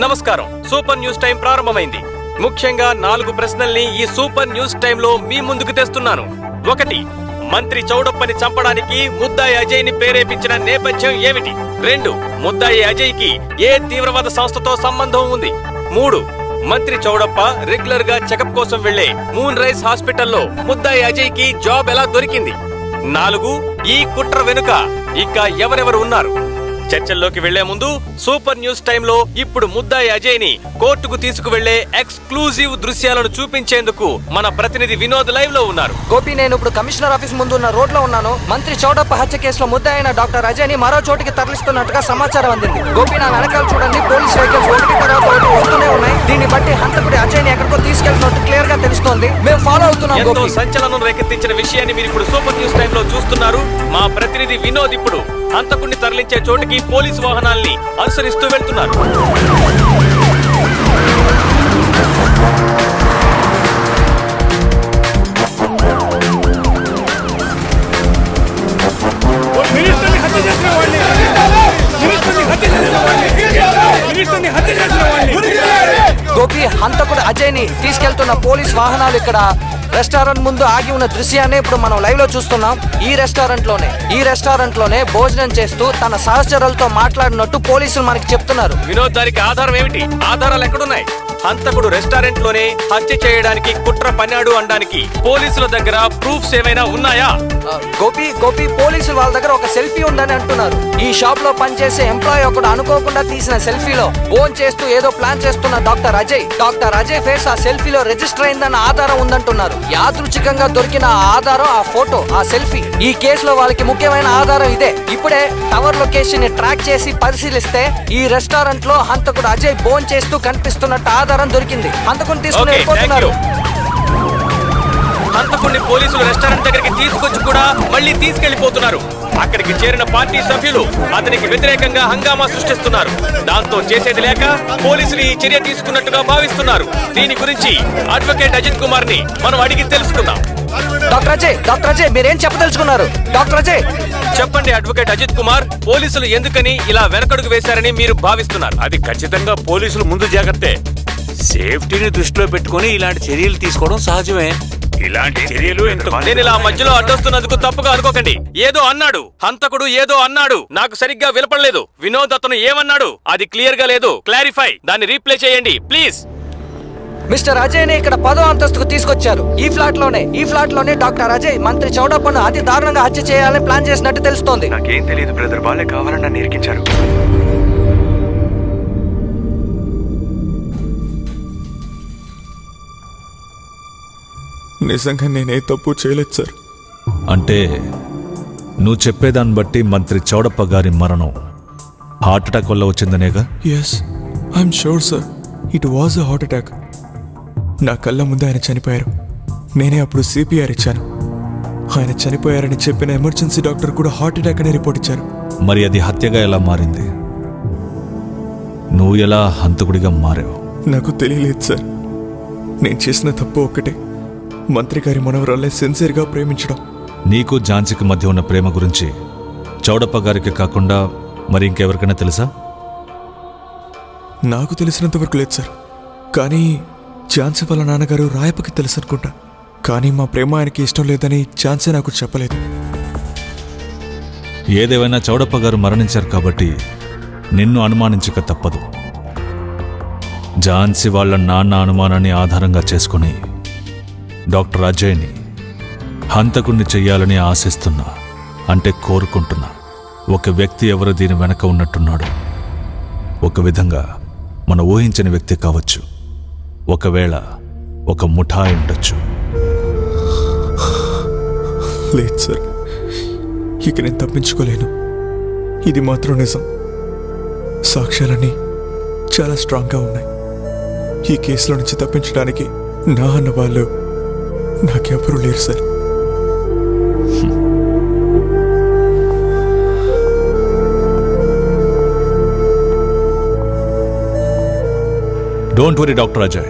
నమస్కారం. Super news time ప్రారంభమైంది. ముఖ్యంగా 4 ప్రశ్నల్ని ఈ సూపర్ న్యూస్ టైంలో మీ ముందుకు తెస్తున్నాను. 1. మంత్రి చౌడప్పని చంపడానికి ముద్దాయి అజయ్ ని ప్రేరేపించిన నేపథ్యం ఏమిటి? 2. ముద్దాయి అజయ్ కి ఏ తీవ్రవాద సంస్థతో సంబంధం ఉంది? 3. మంత్రి చౌడప్ప రెగ్యులర్ గా చెకప్ కోసం వెళ్లే మూన్ రైస్ హాస్పిటల్లో ముద్దాయి అజయ్ కి జాబ్ ఎలా దొరికింది? 4. ఈ కుట్ర వెనుక ఇంకా ఎవరెవరు ఉన్నారు? చర్చల్లోకి వెళ్లే ముందు సూపర్ న్యూస్ టైంలో ఇప్పుడు ముద్దాయి అజయ్ ని కోర్టుకు తీసుకువెళ్లే ఎక్స్క్లూజివ్ దృశ్యాలను చూపించేందుకు మన ప్రతినిధి వినోద్ లైవ్ లో ఉన్నారు. గోపి, నేను ఇప్పుడు కమిషనర్ ఆఫీస్ ముందు ఉన్న రోడ్ లో ఉన్నాను. మంత్రి చౌడప్ప హత్య కేసులో ముద్దాయి అయిన డాక్టర్ అజయ్ ని మరో చోటికి తరలిస్తున్నట్టుగా సమాచారం అందింది. గోపి, నా వెనకాల చూడండి, పోలీస్ వెహికల్స్ ఒకటి తర్వాత ఒకటి వస్తూనే ఉన్నాయి. దీన్ని బట్టి హంతకుడి అజయ్ ని ఎక్కడికో తీసుకెళ్తున్నట్టు క్లియర్ గా తెలుస్తోంది. మేము ఫాలో అవుతున్నాం. ఎంతో సంచలనం రేకెత్తించిన విషయాన్ని మీరు ఇప్పుడు సూపర్ న్యూస్ టైంలో చూస్తున్నారు. మా ప్రతినిధి వినోద్ ఇప్పుడు హంతకుడిని తరలించే చోటికి పోలీసు వాహనాల్ని అనుసరిస్తూ వెళ్తున్నారు. గోపి, హంతకుడు అజయ్ ని తీసుకెళ్తున్న పోలీస్ వాహనాలు ఇక్కడ రెస్టారెంట్ ముందు ఆగి ఉన్న దృశ్యాన్ని ఇప్పుడు మనం లైవ్ లో చూస్తున్నాం. ఈ రెస్టారెంట్ లోనే భోజనం చేస్తూ తన సహచరులతో మాట్లాడినట్టు పోలీసులు మనకి చెప్తున్నారు. వినోద్, దానికి ఆధారం ఏమిటి? ఆధారాలు ఎక్కడున్నాయి? హంతకుడు రెస్టారెంట్ లోనే హత్య చేయడానికి కుట్ర పన్నాడు అనడానికి పోలీసుల దగ్గర ప్రూఫ్స్ ఏమైనా ఉన్నాయా? గోపి, పోలీసులు వాళ్ళ దగ్గర ఒక సెల్ఫీ ఉందని అంటున్నారు. ఈ షాప్ లో పనిచేసే ఎంప్లాయీ ఒకడు అనుకోకుండా తీసిన సెల్ఫీలో ఫోన్ చేస్తూ ఏదో ప్లాన్ చేస్తున్న డాక్టర్ అజయ్ ఫేస్ ఆ సెల్ఫీలో రిజిస్టర్ అయిందన్న ఆధారం ఉందంటున్నారు. యాదృచ్ఛికంగా దొరికిన ఆ ఆధారం, ఆ ఫోటో, ఆ సెల్ఫీ. ఈ కేసులో వాళ్ళకి ముఖ్యమైన ఆధారం ఇదే. ఇప్పుడే టవర్ లొకేషన్ ని ట్రాక్ చేసి పరిశీలిస్తే ఈ రెస్టారెంట్ లో హంతకుడు అజయ్ ఫోన్ చేస్తూ కనిపిస్తున్నట్టు ఆధారం దొరికింది. హంతకుడిని తీసుకుని వెళ్ళిపోతున్నారు. హంతకుడిని పోలీసులు రెస్టారెంట్ దగ్గరికి తీసుకొచ్చి కూడా మళ్ళీ తీసుకెళ్లిపోతున్నారు. అక్కడికి చేరిన పార్టీ సభ్యులు అతనికి వ్యతిరేకంగా హంగామా సృష్టిస్తున్నారు. దాంతో చేసేది లేక పోలీసులు ఈ చర్య తీసుకున్నట్టుగా భావిస్తున్నారు. దీని గురించి అడ్వకేట్ అజిత్ కుమార్ ని మనం అడిగి తెలుసుకుందాం. డాక్టర్ అజయ్ మీరేం చెప్పదలుచుకున్నారు? డాక్టర్ అజయ్ చెప్పండి. అడ్వకేట్ అజిత్ కుమార్, పోలీసులు ఎందుకని ఇలా వెనకడుగు వేశారని మీరు భావిస్తున్నారు? అది ఖచ్చితంగా పోలీసులు ముందు జాగ్రత్తే. సేఫ్టీని దృష్టిలో పెట్టుకుని ఇలాంటి చర్యలు తీసుకోవడం సహజమే. ఇలాంటి చర్యలు నేను ఇలా మధ్యలో అడ్డొస్తున్నందుకు తప్పుగా అనుకోకండి. ఏదో అన్నాడు, హంతకుడు ఏదో అన్నాడు, నాకు సరిగ్గా వినపడలేదు. వినోద్ అతను ఏమన్నాడు అది క్లియర్ గా లేదు. క్లారిఫై, దాన్ని రీప్లే చేయండి ప్లీజ్. మిస్టర్ అజయ్ ని ఇక్కడ 10వ అంతస్తుకు తీసుకొచ్చారు. ఈ ఫ్లాట్ లోనే డాక్టర్ అజయ్ మంత్రి చౌడప్పను అతి దారుణంగా హత్య చేయాలని ప్లాన్ చేసినట్టు తెలుస్తోంది. నాకేం తెలియదు బ్రదర్, వాళ్ళే కావాలని నన్ను ఇరికించారు. నిజంగా నేనే తప్పు చేయలేదు సార్. అంటే నువ్వు చెప్పేదాన్ని బట్టి మంత్రి చౌడప్ప గారి మరణం హార్ట్ అటాక్ వల్ల వచ్చిందనేగా? Yes, I'm sure sir, it was a heart attack. నా కళ్ళ ముందు ఆయన చనిపోయారు. నేనే అప్పుడు సిపిఆర్ ఇచ్చాను. ఆయన చనిపోయారని చెప్పిన ఎమర్జెన్సీ డాక్టర్ కూడా హార్ట్ అటాక్ అనే రిపోర్ట్ ఇచ్చారు. మరి అది హత్యగా ఎలా మారింది? నువ్వు ఎలా హంతకుడిగా మారావు? నాకు తెలియలేదు సార్. నేను చేసిన తప్పు ఒక్కటే, మంత్రి గారి మనవరాలే సిన్సియర్గా ప్రేమించడం. నీకు ఝాన్సీకి మధ్య ఉన్న ప్రేమ గురించి చౌడప్ప గారికి కాకుండా మరి ఇంకెవరికైనా తెలుసా? నాకు తెలిసినంతవరకు లేదు సార్. కానీ ఝాన్సీ వాళ్ళ నాన్నగారు రాయప్పకి తెలుసు అనుకుంటా. కానీ మా ప్రేమ ఆయనకి ఇష్టం లేదని ఝాన్సీ నాకు చెప్పలేదు. ఏదేమైనా చౌడప్ప గారు మరణించారు కాబట్టి నిన్ను అనుమానించక తప్పదు. ఝాన్సీ వాళ్ళ నాన్న అనుమానాన్ని ఆధారంగా చేసుకుని డాక్టర్ అజయ్ని హంతకుణ్ణి చెయ్యాలని ఆశిస్తున్నా, అంటే కోరుకుంటున్నా ఒక వ్యక్తి ఎవరు దీని వెనక ఉన్నట్టున్నాడు. ఒక విధంగా మన ఊహించని వ్యక్తి కావచ్చు. ఒకవేళ ఒక ముఠాయి ఉండొచ్చు. లేదు సార్, ఇక నేను తప్పించుకోలేను. ఇది మాత్రం నిజం. సాక్ష్యాలన్నీ చాలా స్ట్రాంగ్గా ఉన్నాయి. ఈ కేసులో నుంచి తప్పించడానికి నా అన్న వాళ్ళు నాకెవరూ లేరు sir. Don't worry doctor Ajay,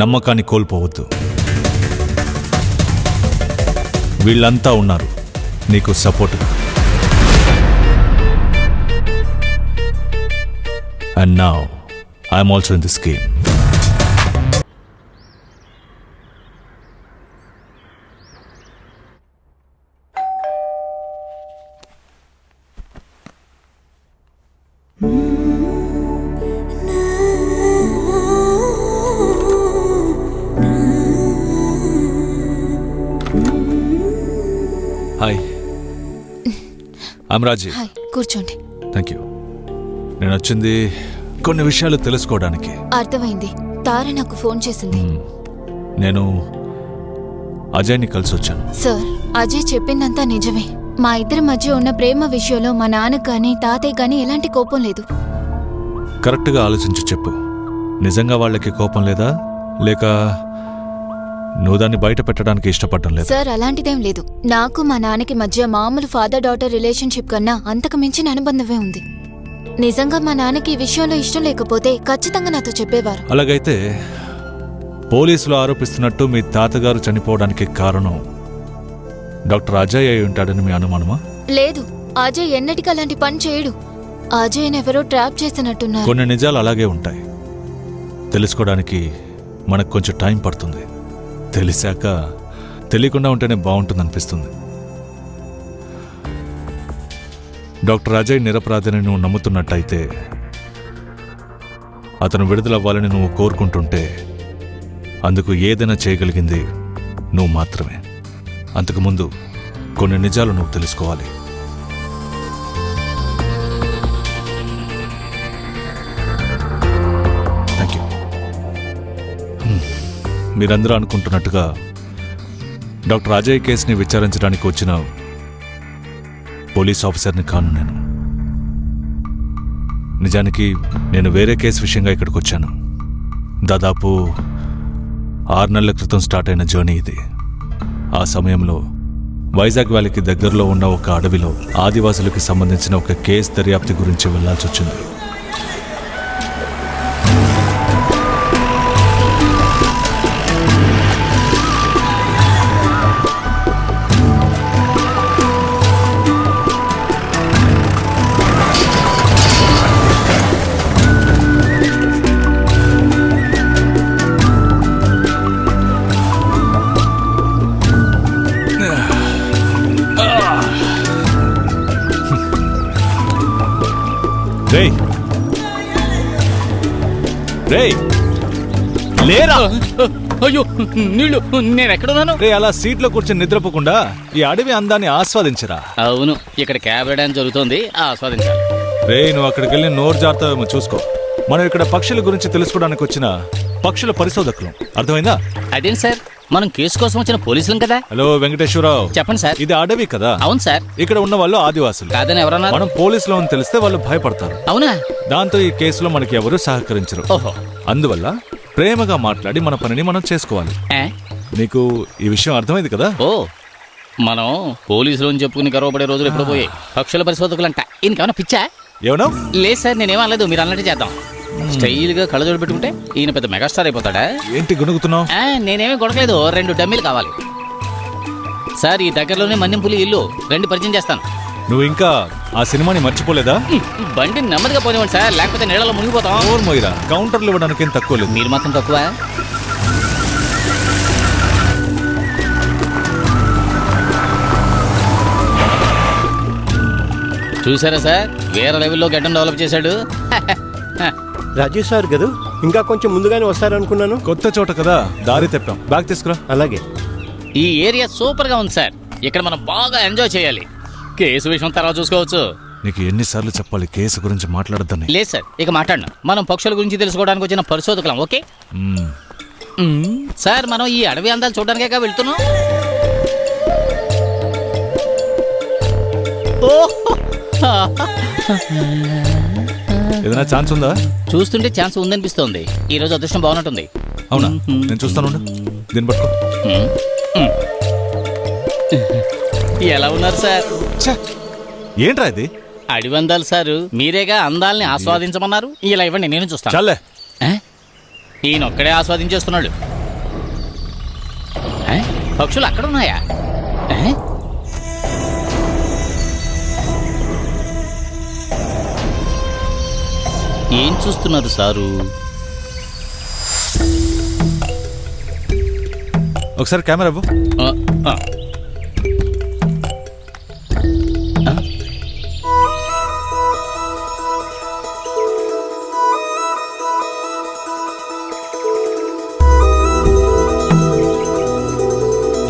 నమ్మకాన్ని కోల్పోవద్దు. వీళ్ళంతా ఉన్నారు నీకు సపోర్ట్గా. And now, I'm also in the scheme. Hi, I'm Rajiv. Hi, కూర్చోండి. Thank you. నేను వచ్చింది కొన్ని విషయాలు తెలుసుకోవడానికి. అర్థమైంది. తార నాకు ఫోన్ చేసింది. నేను అజయ్ని కలిసి వచ్చాను. సార్, అజయ్ చెప్పిందంతా నిజమే. మా ఇద్దరి మధ్య ఉన్న ప్రేమ విషయంలో మా నాన్నకు కానీ తాతయ్య కానీ ఎలాంటి కోపం లేదు. కరెక్ట్గా ఆలోచించి చెప్పు. నిజంగా వాళ్ళకి కోపం లేదా, లేక నువ్వు దాన్ని బయట పెట్టడానికి ఇష్టపడటం లేదు? సార్, అలాంటిదేం లేదు. నాకు మా నాన్నకి మధ్య మామూలు ఫాదర్ డాటర్ రిలేషన్షిప్ కన్నా అంతకు మించిన అనుబంధమే ఉంది. నిజంగా మా నాన్నకి ఈ విషయంలో ఇష్టం లేకపోతే ఖచ్చితంగా నాతో చెప్పేవారు. అలాగైతే పోలీసులు ఆరోపిస్తున్నట్టు మీ తాతగారు చనిపోవడానికి కారణం డాక్టర్ అజయ్ అయి ఉంటాడని మీ అనుమానమా? లేదు, అజయ్ ఎన్నటికీ అలాంటి పని చేయడు. అజయ్ని ఎవరో ట్రాప్ చేసినట్టున్నారు. కొన్ని నిజాలు అలాగే ఉంటాయి. తెలుసుకోవడానికి మనకు కొంచెం టైం పడుతుంది. తెలిసాక తెలియకుండా ఉంటేనే బాగుంటుందనిపిస్తుంది. డాక్టర్ అజయ్ నిరపరాధిని నువ్వు నమ్ముతున్నట్టయితే, అతను విడుదలవ్వాలని నువ్వు కోరుకుంటుంటే, అందుకు ఏదైనా చేయగలిగింది నువ్వు మాత్రమే. అంతకుముందు కొన్ని నిజాలు నువ్వు తెలుసుకోవాలి. Thank you. మీరందరూ అనుకుంటున్నట్టుగా డాక్టర్ అజయ్ కేసుని విచారించడానికి వచ్చిన పోలీస్ ఆఫీసర్ని కాను నేను. నిజానికి నేను వేరే కేసు విషయంగా ఇక్కడికి వచ్చాను. దాదాపు 6 నెలల క్రితం స్టార్ట్ అయిన జర్నీ ఇది. ఆ సమయంలో వైజాగ్ వ్యాలీకి దగ్గరలో ఉన్న ఒక అడవిలో ఆదివాసులకు సంబంధించిన ఒక కేసు దర్యాప్తు గురించి వెళ్లాల్సి వచ్చింది. రేయ్ రేయ్ లేరా! అయ్యో, నీళ్ళు! నేను ఎక్కడున్నాను? రే, అలా సీట్లో కూర్చొని నిద్రపోకుండా ఈ అడవి అందాన్ని ఆస్వాదించరా. అవును, ఇక్కడ క్యాబ్ రైడ్ జరుగుతోంది, ఆస్వాదించాలి. రే, నువ్వు అక్కడికి వెళ్ళి నోరు జాగ్రత్తగా చూసుకో. మనం ఇక్కడ పక్షుల గురించి తెలుసుకోవడానికి వచ్చిన పక్షుల పరిశోధకులు. అర్థమైందా? అదేంటి సార్, మనం కేసు కోసం వచ్చిన పోలీసులం కదా. హలో వెంకటేశ్వరరావు, చెప్పండి సార్. ఇది అడవి కదా. అవును సార్. ఇక్కడ ఉన్న వాళ్ళు ఆదివాసులు కాదని ఎవరన్నారు? మనం పోలీసులు అని తెలిస్తే వాళ్ళు భయపడతారు. అవునా? దాంతో ఈ కేసులో మనకి ఎవరు సహకరించరు. ఓహో. అందువల్ల ప్రేమగా మాట్లాడి మన పనిని మనం చేసుకోవాలి. నీకు ఈ విషయం అర్థమైంది కదా? ఓ, మనం పోలీసులు అని చెప్పుకుని గర్వపడే రోజులు ఎప్పుడు పోయాయి. పక్షుల పరిశోధకులు అంట. ఈయనకేమన్నా పిచ్చా? ఏమన్నా? లేదు సార్, నేనేం అనలేదు. మీరు అన్నట్టు చేద్దాం. స్టైల్ గా కళ్ళజోడు పెట్టుకుంటే ఈయన పెద్ద మెగాస్టార్ అయిపోతాడా? ఏంటి గుణుగుతున్నావు? నేనేమీ గొడవలేదు. 2 డమ్మీలు కావాలి సార్. ఈ దగ్గరలోనే మన్యంపులి ఇల్లు, రండి పరిచయం చేస్తాను. నువ్వు ఇంకా ఆ సినిమాని మర్చిపోలేదా? బండి నెమ్మదిగా పోనివ్వండి సార్, లేకపోతే నీళ్ళలో మునిగిపోతాం. ఓర్ మొయిరా, కౌంటర్లు ఇవ్వడానికి ఏం తక్కువ లేదు. మీరు మాత్రం తక్కువ. చూసారా సార్, వేరే లెవెల్లో గడ్డం డెవలప్ చేశాడు. రాజేష్ సార్ కదా, ఇంకా కొంచెం ముందుగానే వస్తారనుకున్నాను. కొత్త చోట కదా, దారి తెప్పాం. బ్యాగ్ తీసుకురా. అలాగే. ఈ ఏరియా సూపర్ గా ఉంది సార్. ఇక్కడ మనం బాగా ఎంజాయ్ చేయాలి. కేసు విషయం తర్వాత చూసుకోవచ్చు. నీకు ఎన్నిసార్లు చెప్పాలి కేసు గురించి మాట్లాడద్దని? లేదు సార్, ఇక మాట్లాడను. మనం పక్షుల గురించి తెలుసుకోవడానికి వచ్చిన పరిశోధకులం. ఓకే సార్, మనం ఈ అడవి అందాలు చూడడానికే వెళ్తున్నాం. ఏదైనా ఛాన్స్ ఉందా? చూస్తుంటే ఛాన్స్ ఉందనిపిస్తోంది. ఈ రోజు అదృష్టం బాగున్నట్టుంది. అవునా? నేను చూస్తాను. దీన్ని పట్టుకో. ఎలా ఉన్నారు సార్? ఏంట్రా ఇది? అడవి అందాలు సారు, మీరేగా అందాల్ని ఆస్వాదించమన్నారు. ఇలా ఇవ్వండి, నేను చూస్తాను. చాలే. ఈయన ఒక్కడే ఆస్వాదించేస్తున్నాడు. పక్షులు అక్కడ ఉన్నాయా? ఏం చూస్తున్నారు సారు? ఒకసారి కెమెరా ఇవ్వు. ఆ, ఆ. ఆ?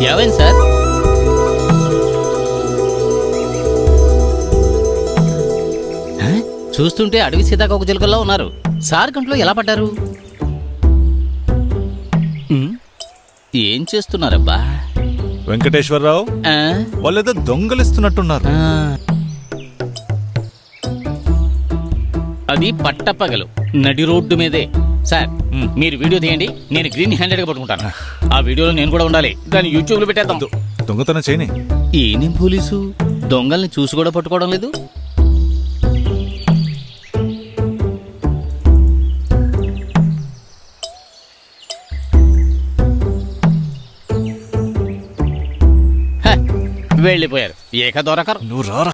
ఏమైంది సార్? ఆ? చూస్తుంటే అడవి సీతాకోక చిలుకల్లో ఉన్నారు. సార్ కంట్లో ఎలా పడ్డారు? ఉమ్, ఏం చేస్తున్నారబ్బా? వెంకటేశ్వరరావు, ఆ? వాళ్ళేదో దొంగలిస్తున్నట్టున్నారు. ఆ. అది పట్టపగలు నడి రోడ్డు మీదే. సార్, మీరు వీడియో తీయండి, నేను గ్రీన్ హ్యాండెడ్ గా పట్టుకుంటాను. ఆ వీడియోలో నేను కూడా ఉండాలి. దాన్ని యూట్యూబ్ లో పెట్టేద్దాం. దొంగతనం చేయని. ఏనేం పోలీసు దొంగల్ని చూసి కూడా పట్టుకోవడం లేదు. హ, వెళ్ళిపోయారు. ఏక దొరకరు. నువ్వు రారా.